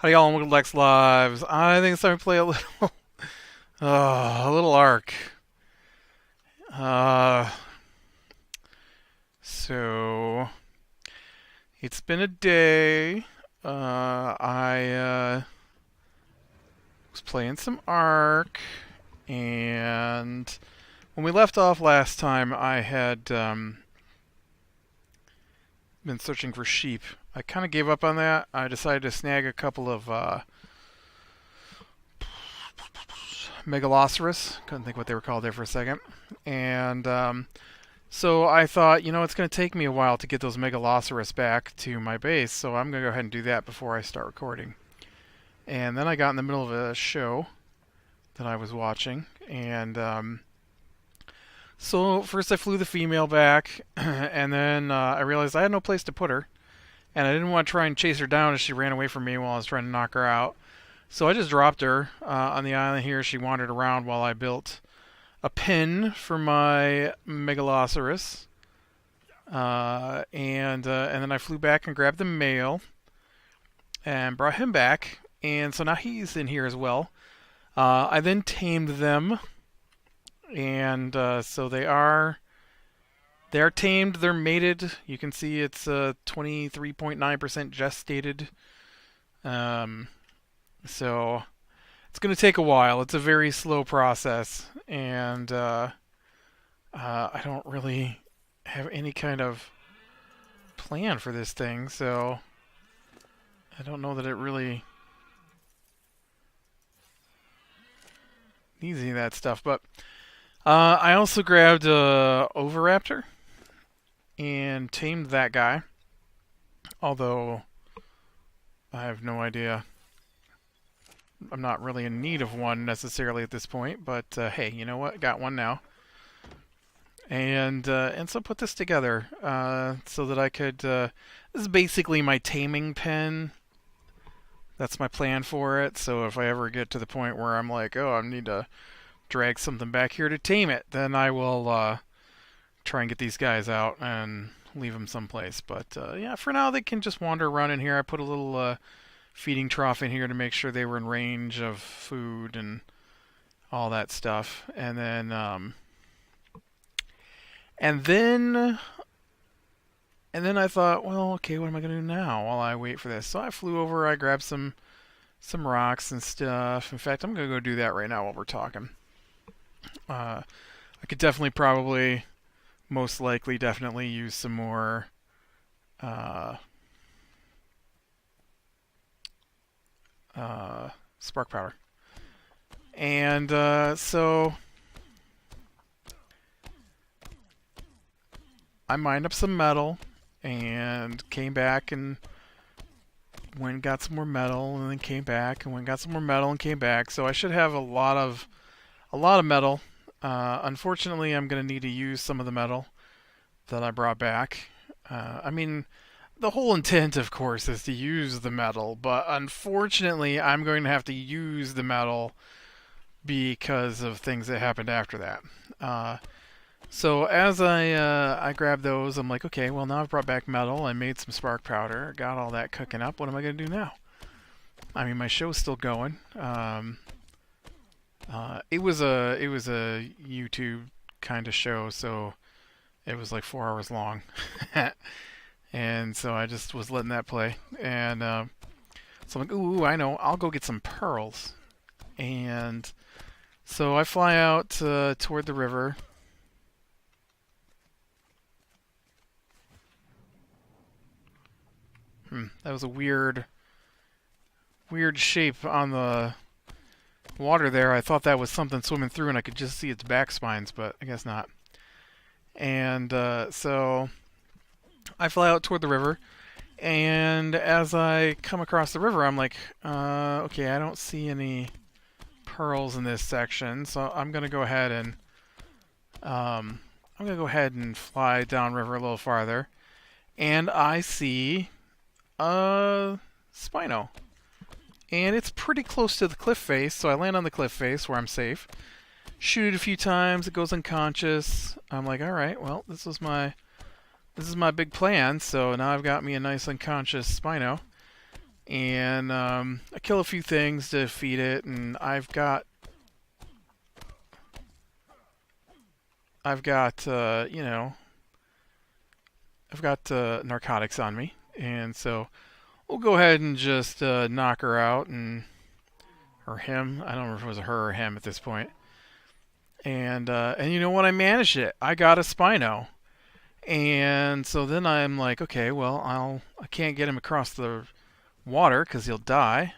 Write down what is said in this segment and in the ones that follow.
How y'all welcome to Lex Lives? I think it's time to play a little Ark. Uh, so it's been a day. I was playing some Ark, and when we left off last time, I had been searching for sheep. I kind of gave up on that. I decided to snag a couple of Megaloceros. Couldn't think what they were called there for a second. And so I thought, it's going to take me a while to get those Megaloceros back to my base, so I'm going to go ahead and do that before I start recording. And then I got in the middle of a show that I was watching, and so first I flew the female back, and then I realized I had no place to put her, and I didn't want to try and chase her down as she ran away from me while I was trying to knock her out. So I just dropped her on the island here. She wandered around while I built a pen for my Megaloceros. And then I flew back and grabbed the male and brought him back. And so now he's in here as well. I then tamed them. And so they're tamed, they're mated. You can see it's 23.9% gestated. So it's going to take a while. It's a very slow process, and I don't really have any kind of plan for this thing, so I don't know that it really needs any of that stuff. But I also grabbed a Oviraptor and tamed that guy, although I have no idea. I'm not really in need of one necessarily at this point, but hey, you know what? Got one now. And so put this together so that I could. This is basically my taming pen. That's my plan for it. So if I ever get to the point where I'm like, oh, I need to drag something back here to tame it, then I will try and get these guys out and leave them someplace. But yeah, for now they can just wander around in here. I put a little feeding trough in here to make sure they were in range of food and all that stuff. And then I thought, well, okay, what am I going to do now while I wait for this? So I flew over, I grabbed some rocks and stuff. In fact, I'm going to go do that right now while we're talking. I could definitely, most likely, definitely use some more spark powder. And so I mined up some metal and came back and went and got some more metal, and then came back and went and got some more metal and came back. So I should have a lot of metal. Unfortunately, I'm going to need to use some of the metal that I brought back. I mean, the whole intent, of course, is to use the metal, but unfortunately, I'm going to have to use the metal because of things that happened after that. So as I grabbed those, I'm like, okay, well, now I've brought back metal. I made some spark powder, got all that cooking up. What am I going to do now? I mean, my show's still going. It was a YouTube kind of show, so it was like 4 hours long. And so I just was letting that play. And so I'm like, ooh, I know, I'll go get some pearls. And so I fly out toward the river. That was a weird shape on the water there. I thought that was something swimming through and I could just see its back spines, but I guess not. And so I fly out toward the river, and as I come across the river, I'm like, okay, I don't see any pearls in this section, so I'm gonna go ahead and fly downriver a little farther, and I see a Spino, and it's pretty close to the cliff face, so I land on the cliff face where I'm safe. Shoot it a few times, it goes unconscious. I'm like, all right, well, this is my big plan. So now I've got me a nice unconscious Spino, and I kill a few things to feed it, and you know, I've got narcotics on me, and so we'll go ahead and just knock her out, and or him. I don't remember if it was a her or him at this point. And you know what? I managed it. I got a Spino, and so then I'm like, okay, well, I can't get him across the water because he'll die,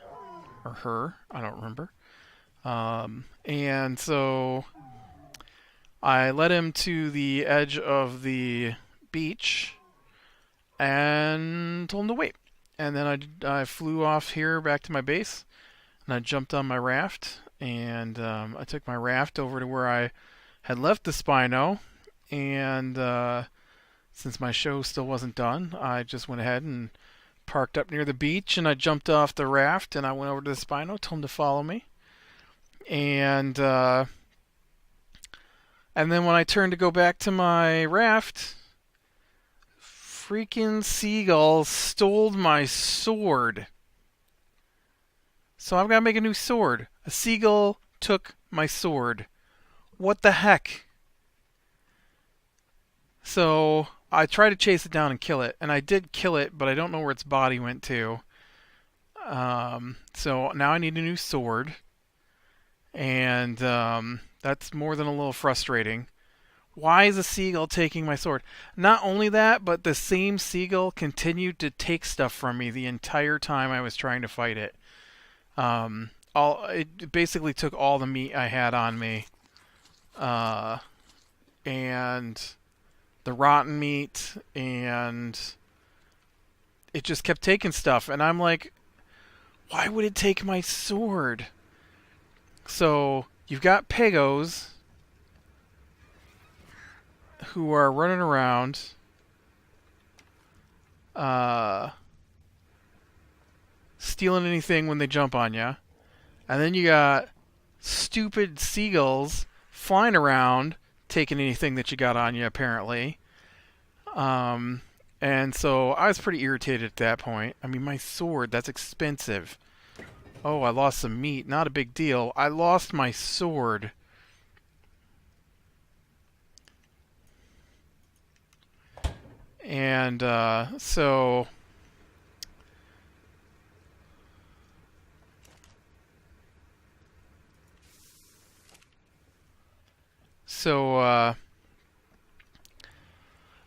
or her. I don't remember. And so I led him to the edge of the beach and told him to wait. And then I flew off here back to my base, and I jumped on my raft, and I took my raft over to where I had left the Spino, and since my show still wasn't done, I just went ahead and parked up near the beach, and I jumped off the raft, and I went over to the Spino, told him to follow me, and then when I turned to go back to my raft, freaking seagulls stole my sword. So I've got to make a new sword. A seagull took my sword. What the heck? So I tried to chase it down and kill it, and I did kill it, but I don't know where its body went to. So now I need a new sword, and that's more than a little frustrating. Why is a seagull taking my sword? Not only that, but the same seagull continued to take stuff from me the entire time I was trying to fight it. It basically took all the meat I had on me, and the rotten meat, and it just kept taking stuff. And I'm like, why would it take my sword? So you've got Pegos who are running around, stealing anything when they jump on you. And then you got stupid seagulls flying around, taking anything that you got on you, apparently. And so I was pretty irritated at that point. I mean, my sword, that's expensive. Oh, I lost some meat. Not a big deal. I lost my sword. And so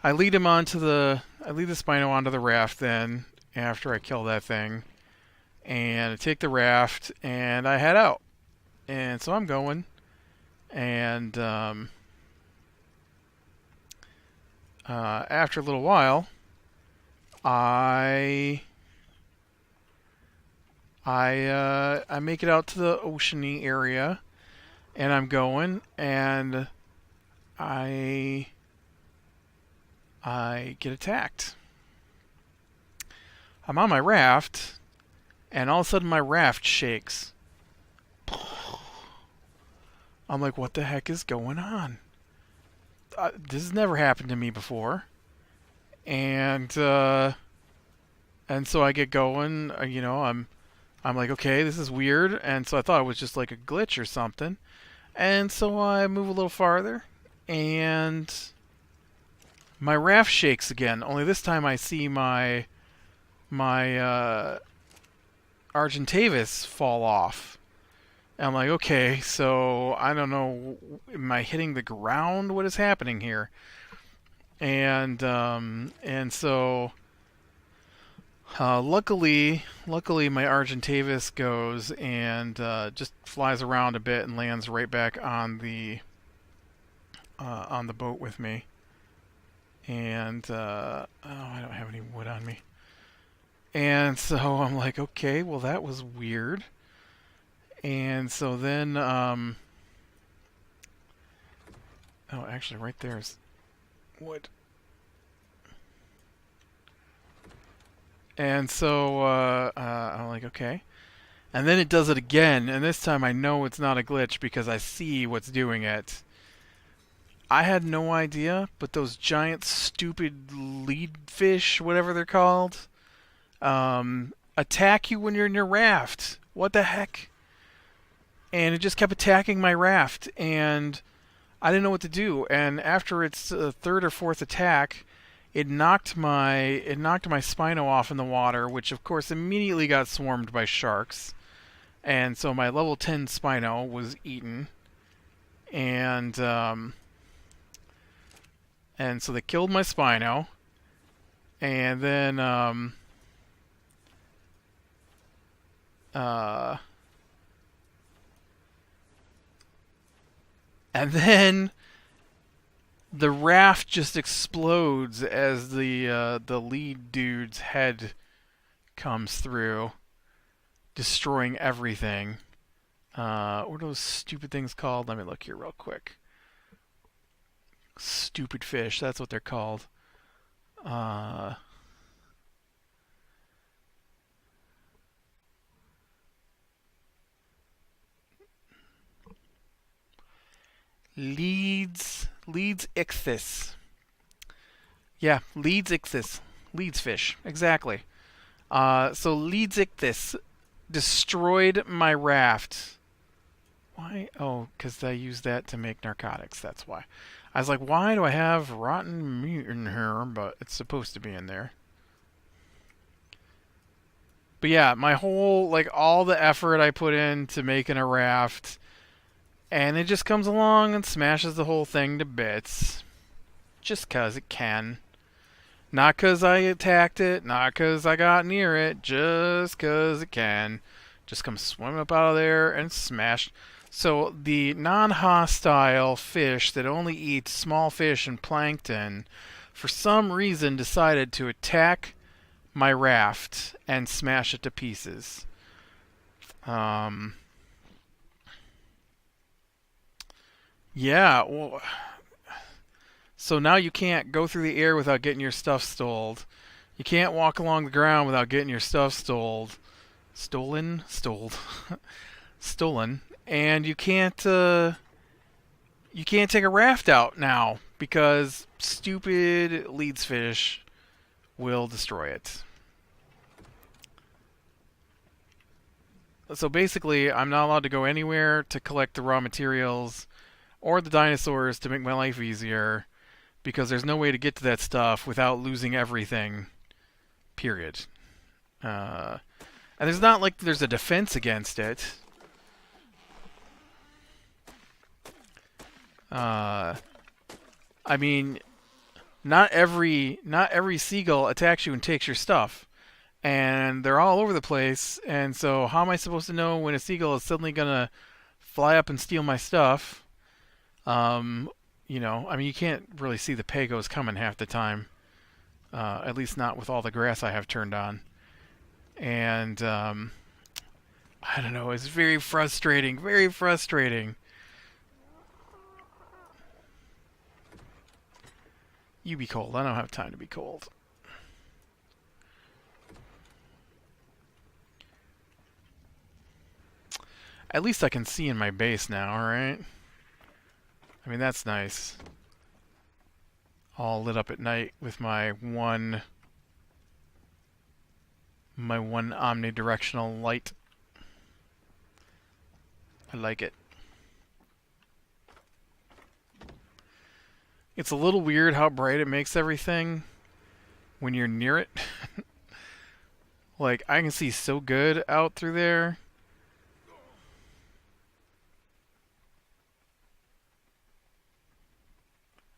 I lead the Spino onto the raft then after I kill that thing, and I take the raft and I head out. And so I'm going, and after a little while, I make it out to the oceany area, and I'm going, and I get attacked. I'm on my raft, and all of a sudden my raft shakes. I'm like, what the heck is going on? This has never happened to me before. And so I get going, I'm like, okay, this is weird, and so I thought it was just like a glitch or something. And so I move a little farther, and my raft shakes again. Only this time I see my Argentavis fall off. And I'm like, okay, so I don't know, am I hitting the ground? What is happening here? And so luckily my Argentavis goes and just flies around a bit and lands right back on the boat with me. And oh, I don't have any wood on me. And so I'm like, okay, well that was weird. And so then oh, actually right there's wood. And so I'm like, okay. And then it does it again, and this time I know it's not a glitch because I see what's doing it. I had no idea, but those giant stupid lead fish, whatever they're called, attack you when you're in your raft. What the heck? And it just kept attacking my raft, and I didn't know what to do. And after its third or fourth attack, it knocked my Spino off in the water, which of course immediately got swarmed by sharks. And so my level 10 Spino was eaten, and so they killed my Spino, and then and then the raft just explodes as the lead dude's head comes through, destroying everything. What are those stupid things called? Let me look here real quick. Stupid fish, that's what they're called. Leeds ichthys. Yeah, Leeds ichthys. Leeds fish, exactly. So Leeds ichthys destroyed my raft. Why? Oh, because I used that to make narcotics. That's why. I was like, why do I have rotten meat in here? But it's supposed to be in there. But yeah, my whole, like, all the effort I put into making a raft, and it just comes along and smashes the whole thing to bits. Just 'cause it can. Not 'cause I attacked it, not 'cause I got near it, just 'cause it can. Just come swim up out of there and smash. So the non-hostile fish that only eats small fish and plankton, for some reason decided to attack my raft and smash it to pieces. Yeah, well, so now you can't go through the air without getting your stuff stolen. You can't walk along the ground without getting your stuff stolen. Stolen. And you can't take a raft out now because stupid leads fish will destroy it. So basically, I'm not allowed to go anywhere to collect the raw materials or the dinosaurs to make my life easier because there's no way to get to that stuff without losing everything. Period. And there's not like there's a defense against it. I mean, not every seagull attacks you and takes your stuff, and they're all over the place. And so, how am I supposed to know when a seagull is suddenly gonna fly up and steal my stuff? You know, I mean, you can't really see the pagos coming half the time. At least not with all the grass I have turned on. And I don't know. It's very frustrating. Very frustrating. You be cold. I don't have time to be cold. At least I can see in my base now, alright? I mean, that's nice. All lit up at night with my one omnidirectional light. I like it. It's a little weird how bright it makes everything when you're near it. Like, I can see so good out through there.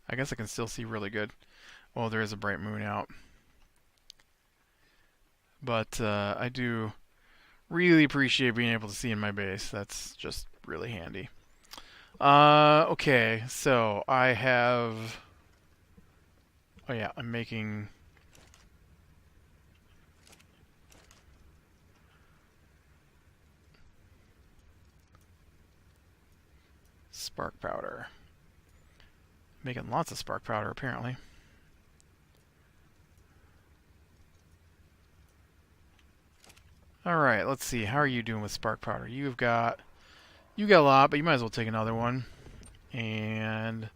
I guess I can still see really good. Well, there is a bright moon out. But I do really appreciate being able to see in my base. That's just really handy. Okay, so I have... Oh yeah, I'm making... spark powder. Making lots of spark powder, apparently. Alright, let's see. How are you doing with spark powder? You got a lot, but you might as well take another one. And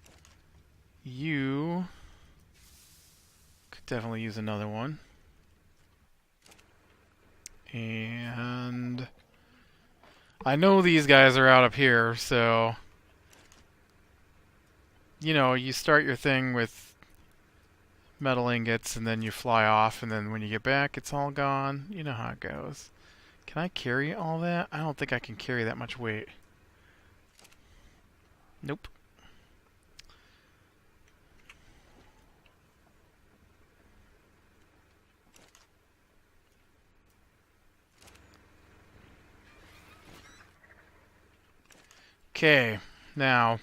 you could definitely use another one. And I know these guys are out up here, so you know, you start your thing with metal ingots and then you fly off, and then when you get back it's all gone. You know how it goes. Can I carry all that? I don't think I can carry that much weight. Nope. Okay, now,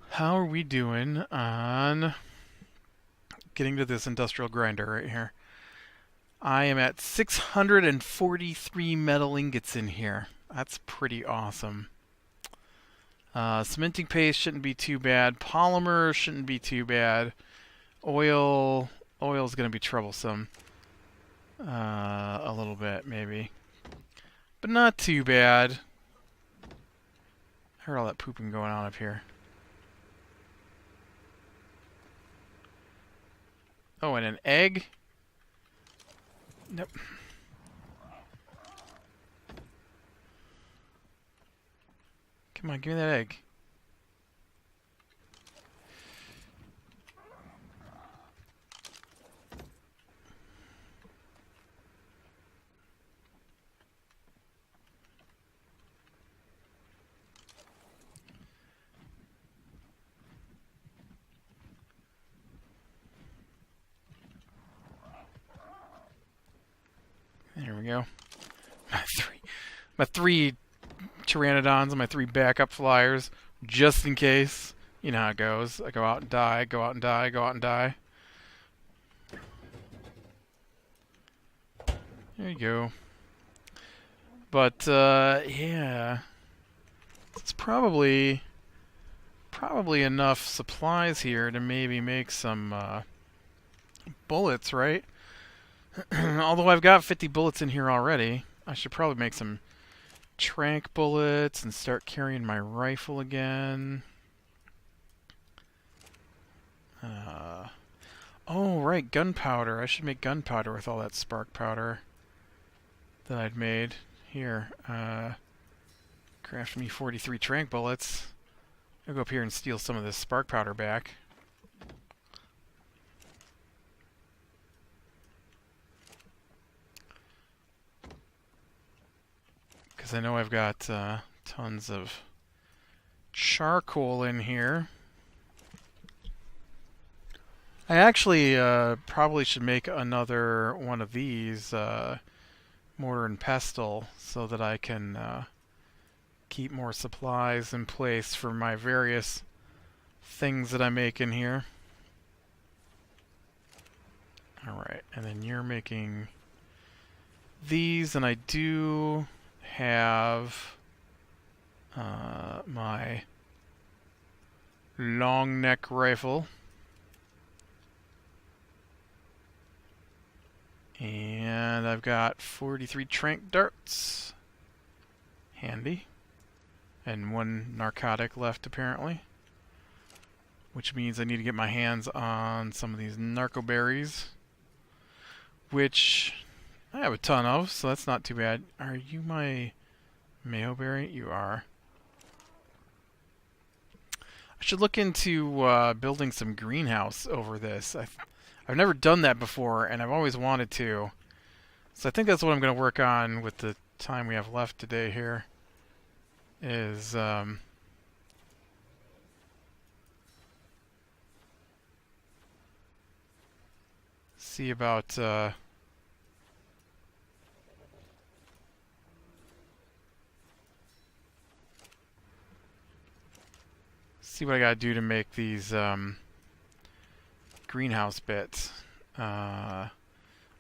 how are we doing on getting to this industrial grinder right here? I am at 643 metal ingots in here. That's pretty awesome. Cementing paste shouldn't be too bad. Polymer shouldn't be too bad. Oil is going to be troublesome. A little bit, maybe. But not too bad. I heard all that pooping going on up here. Oh, and an egg? Nope. Come on, give me that egg. There we go. My three pteranodons and my 3 backup flyers, just in case. You know how it goes. I go out and die, go out and die, go out and die. There you go. But, yeah. It's probably enough supplies here to maybe make some, bullets, right? Although I've got 50 bullets in here already, I should probably make some tranq bullets and start carrying my rifle again. Oh, right, gunpowder. I should make gunpowder with all that spark powder that I'd made. Here, craft me 43 tranq bullets. I'll go up here and steal some of this spark powder back. Because I know I've got tons of charcoal in here. I actually probably should make another one of these mortar and pestle so that I can keep more supplies in place for my various things that I make in here. Alright, and then you're making these, and I do have my long neck rifle. And I've got 43 tranq darts. Handy. And 1 narcotic left, apparently. Which means I need to get my hands on some of these narco berries. Which I have a ton of, so that's not too bad. Are you my mayo berry? You are. I should look into building some greenhouse over this. I've never done that before, and I've always wanted to. So I think that's what I'm going to work on with the time we have left today here. Is see about see what I gotta do to make these greenhouse bits. I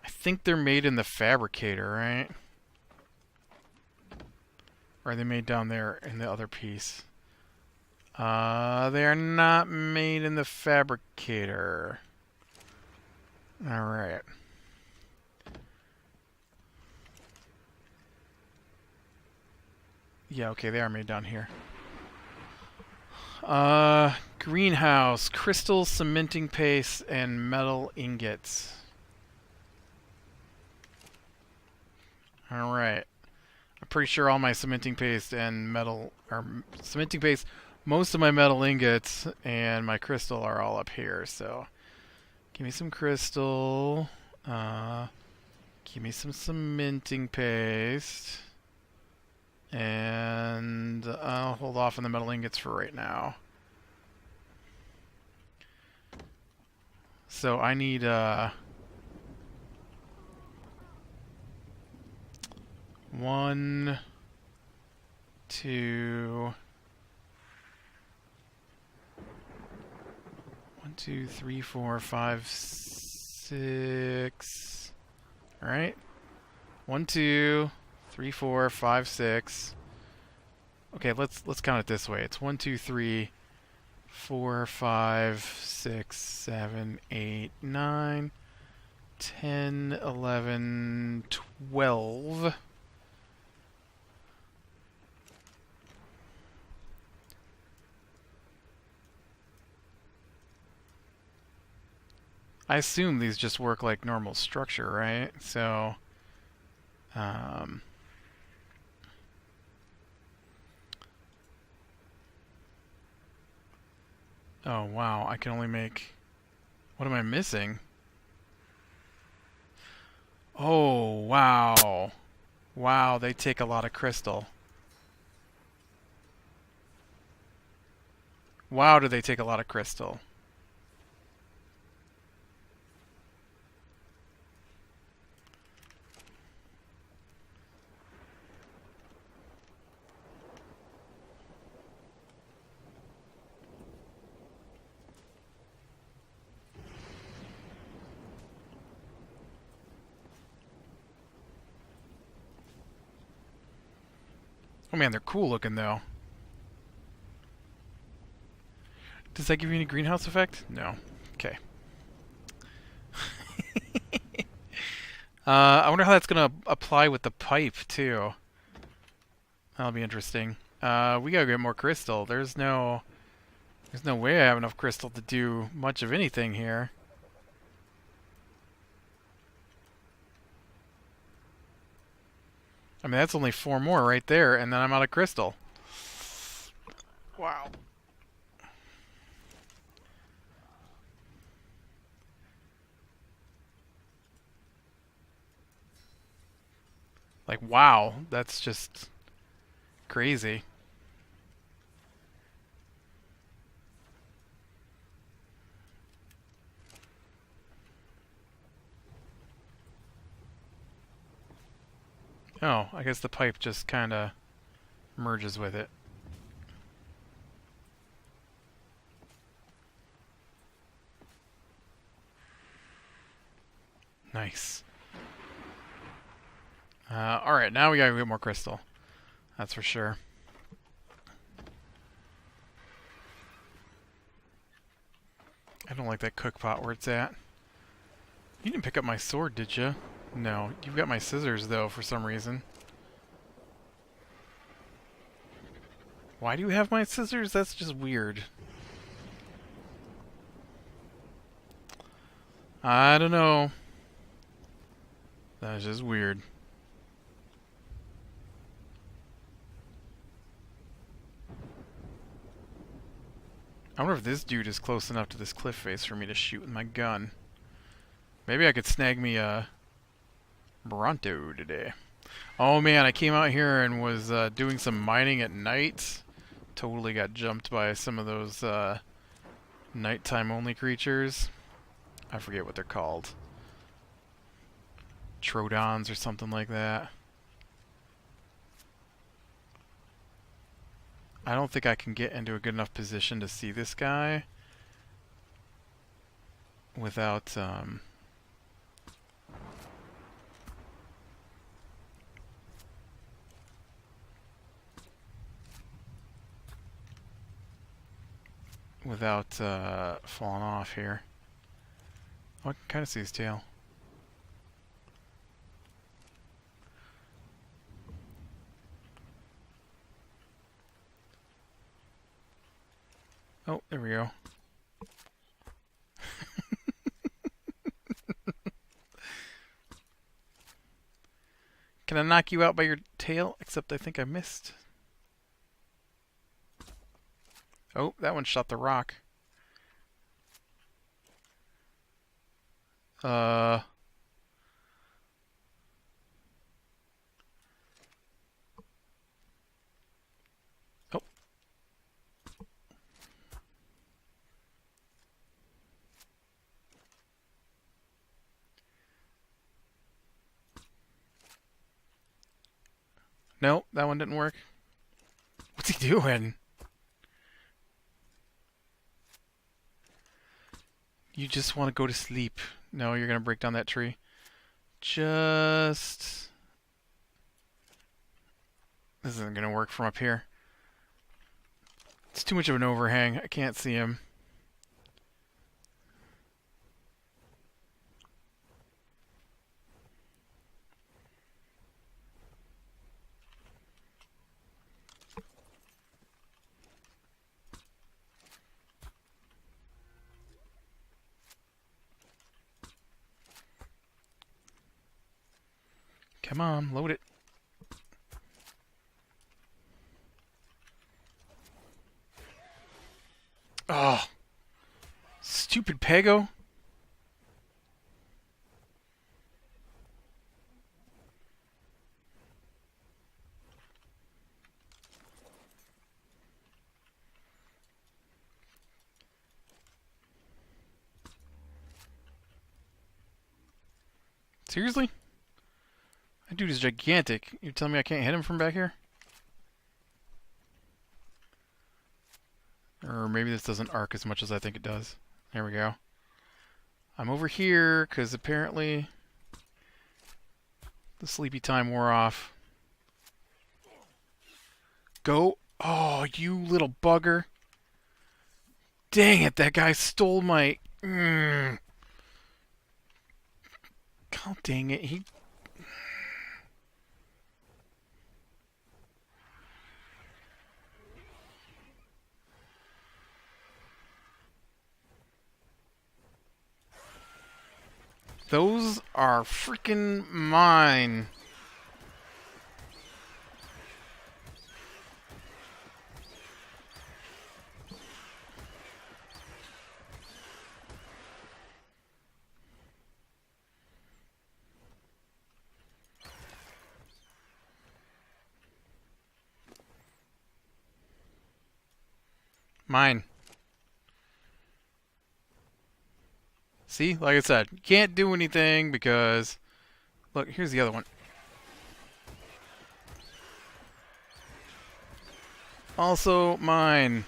think they're made in the fabricator, right? Or are they made down there in the other piece? They are not made in the fabricator. Alright. Yeah, okay, they are made down here. Greenhouse, crystal cementing paste, and metal ingots. Alright. I'm pretty sure all my cementing paste and metal, or cementing paste, most of my metal ingots and my crystal are all up here, so give me some crystal, give me some cementing paste, and I'll hold off on the metal ingots for right now. So I need 1, 2, 1, 2, 3, 4, 5, 6. All right. 1, 2, 3, 4, 5, 6. Okay, let's count it this way. It's 1, 2, 3, 4, 5, 6, 7, 8, 9, 10, 11, 12. I assume these just work like normal structure, right? So, oh wow, I can only make, what am I missing? Oh, wow. Wow, they take a lot of crystal. Wow, do they take a lot of crystal. Oh man, they're cool looking though. Does that give you any greenhouse effect? No. Okay. I wonder how that's gonna apply with the pipe too. That'll be interesting. We gotta get more crystal. There's no way I have enough crystal to do much of anything here. I mean, that's only 4 more right there, and then I'm out of crystal. Wow. Like, wow, that's just crazy. Oh, I guess the pipe just kind of merges with it. Nice. Alright, now we gotta get more crystal. That's for sure. I don't like that cook pot where it's at. You didn't pick up my sword, did you? No. You've got my scissors, though, for some reason. Why do you have my scissors? That's just weird. I don't know. That's just weird. I wonder if this dude is close enough to this cliff face for me to shoot with my gun. Maybe I could snag me a Bronto today. Oh man, I came out here and was doing some mining at night. Totally got jumped by some of those nighttime only creatures. I forget what they're called. Trodons or something like that. I don't think I can get into a good enough position to see this guy without falling off here. Oh, I can kind of see his tail. Oh, there we go. Can I knock you out by your tail? Except I think I missed. Oh, that one shot the rock. Oh. No, that one didn't work. What's he doing? You just want to go to sleep. No, you're going to break down that tree. Just... This isn't going to work from up here. It's too much of an overhang. I can't see him. Come on, load it. Oh, stupid Pego. Seriously? That dude is gigantic. You're telling me I can't hit him from back here? Or maybe this doesn't arc as much as I think it does. There we go. I'm over here because apparently the sleepy time wore off. Go. Oh, you little bugger. Dang it, that guy stole my... God dang it, he... Those are freaking mine. Mine. See, like I said, you can't do anything because... Look, here's the other one. Also mine.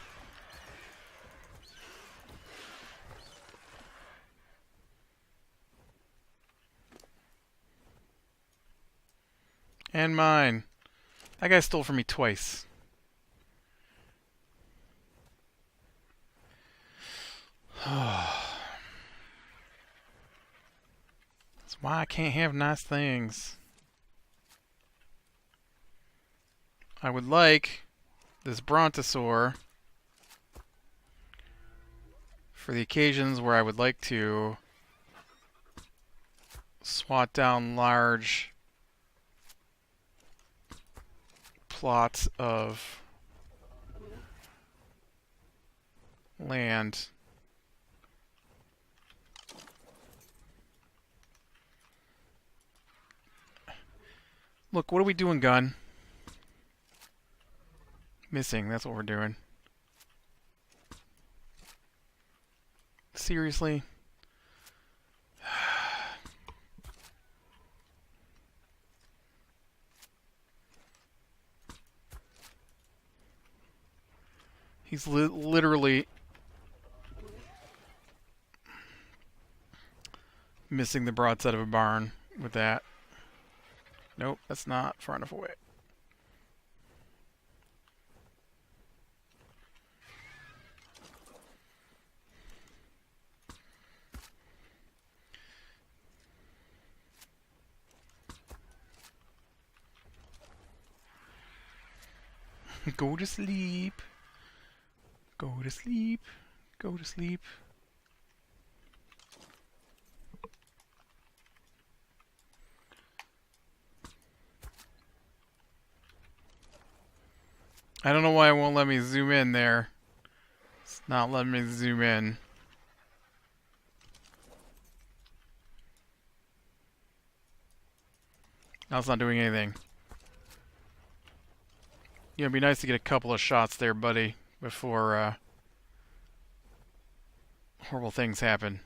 And mine. That guy stole from me twice. That's why I can't have nice things. I would like this brontosaur for the occasions where I would like to swat down large plots of land. Look, what are we doing, gun? Missing, that's what we're doing. Seriously? He's literally missing the broadside of a barn with that. Nope, that's not far enough away. Go to sleep. Go to sleep. Go to sleep. I don't know why it won't let me zoom in there. It's not letting me zoom in. Now it's not doing anything. Yeah, it'd be nice to get a couple of shots there, buddy, before horrible things happen.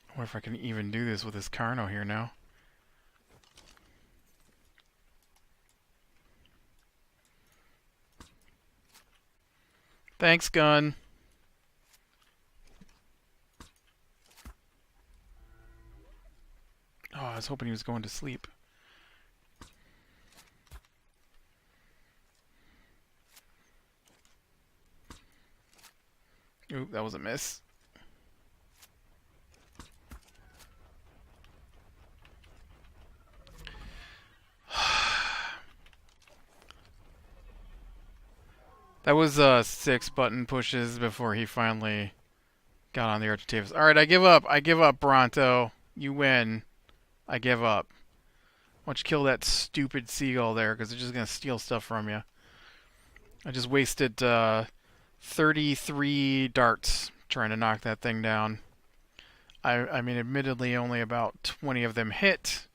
I wonder if I can even do this with this Carno here now. Thanks, gun. Oh, I was hoping he was going to sleep. Ooh, that was a miss. That was 6 button pushes before he finally got on the Architavis. Alright, I give up. I give up, Bronto. You win. I give up. Why don't you kill that stupid seagull there, because they're just going to steal stuff from you. I just wasted 33 darts trying to knock that thing down. I mean, admittedly, only about 20 of them hit,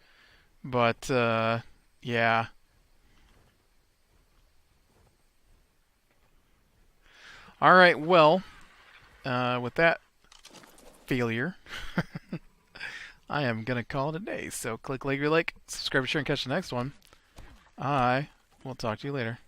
but yeah. Alright, well, with that failure, I am going to call it a day. So click like your like, subscribe, share, and catch the next one. I will talk to you later.